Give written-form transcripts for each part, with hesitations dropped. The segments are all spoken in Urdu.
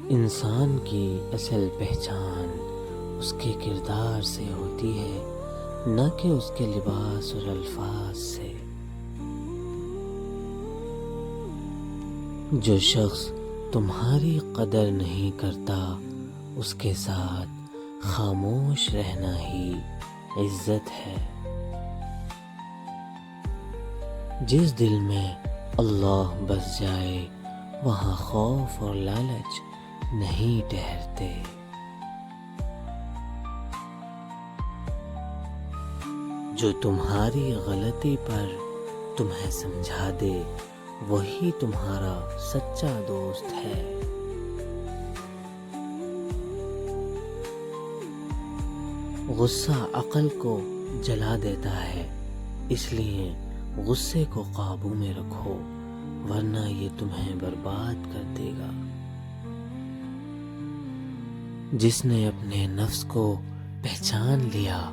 انسان کی اصل پہچان اس کے کردار سے ہوتی ہے، نہ کہ اس کے لباس اور الفاظ سے۔ جو شخص تمہاری قدر نہیں کرتا، اس کے ساتھ خاموش رہنا ہی عزت ہے۔ جس دل میں اللہ بس جائے، وہاں خوف اور لالچ نہیں ٹھہرتے۔ جو تمہاری غلطی پر تمہیں سمجھا دے، وہی تمہارا سچا دوست ہے۔ غصہ عقل کو جلا دیتا ہے، اس لیے غصے کو قابو میں رکھو، ورنہ یہ تمہیں برباد کر دے گا۔ جس نے اپنے نفس کو پہچان لیا،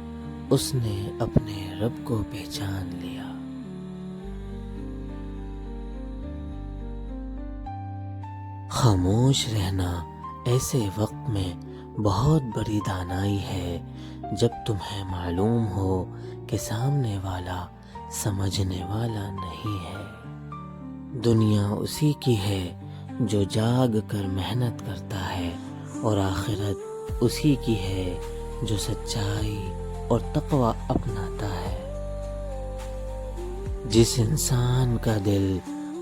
اس نے اپنے رب کو پہچان لیا۔ خاموش رہنا ایسے وقت میں بہت بڑی دانائی ہے، جب تمہیں معلوم ہو کہ سامنے والا سمجھنے والا نہیں ہے۔ دنیا اسی کی ہے جو جاگ کر محنت کرتا ہے، اور آخرت اسی کی ہے جو سچائی اور تقوی اپناتا ہے۔ جس انسان کا دل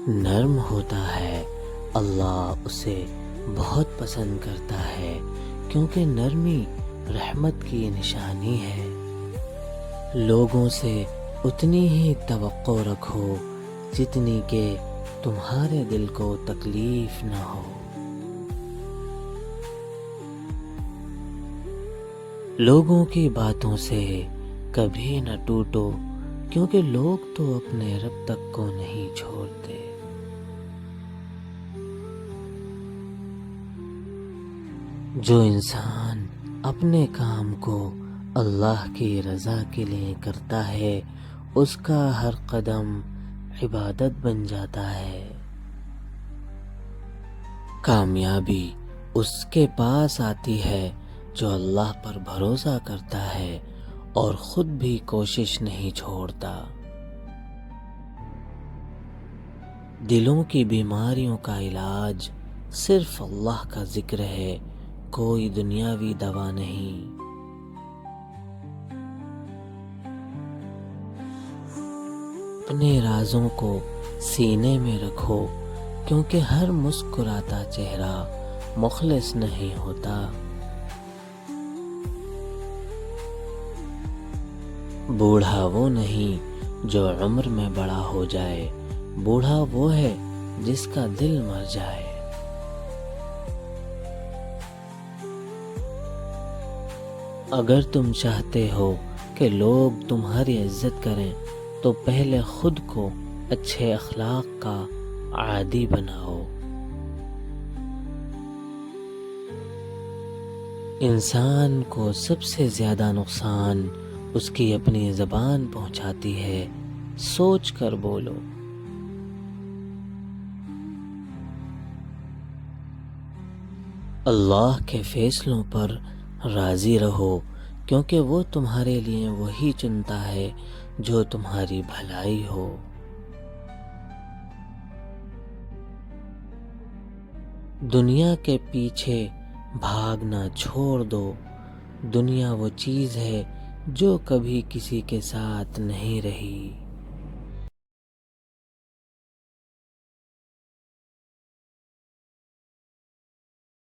نرم ہوتا ہے، اللہ اسے بہت پسند کرتا ہے، کیونکہ نرمی رحمت کی نشانی ہے۔ لوگوں سے اتنی ہی توقع رکھو جتنی کہ تمہارے دل کو تکلیف نہ ہو۔ لوگوں کی باتوں سے کبھی نہ ٹوٹو، کیونکہ لوگ تو اپنے رب تک کو نہیں چھوڑتے۔ جو انسان اپنے کام کو اللہ کی رضا کے لیے کرتا ہے، اس کا ہر قدم عبادت بن جاتا ہے۔ کامیابی اس کے پاس آتی ہے جو اللہ پر بھروسہ کرتا ہے اور خود بھی کوشش نہیں چھوڑتا۔ دلوں کی بیماریوں کا علاج صرف اللہ کا ذکر ہے، کوئی دنیاوی دوا نہیں۔ اپنے رازوں کو سینے میں رکھو، کیونکہ ہر مسکراتا چہرہ مخلص نہیں ہوتا۔ بوڑھا وہ نہیں جو عمر میں بڑا ہو جائے، بوڑھا وہ ہے جس کا دل مر جائے۔ اگر تم چاہتے ہو کہ لوگ تمہاری عزت کریں، تو پہلے خود کو اچھے اخلاق کا عادی بناؤ۔ انسان کو سب سے زیادہ نقصان اس کی اپنی زبان پہنچاتی ہے، سوچ کر بولو۔ اللہ کے فیصلوں پر راضی رہو، کیونکہ وہ تمہارے لیے وہی چنتا ہے جو تمہاری بھلائی ہو۔ دنیا کے پیچھے بھاگنا چھوڑ دو، دنیا وہ چیز ہے جو کبھی کسی کے ساتھ نہیں رہی۔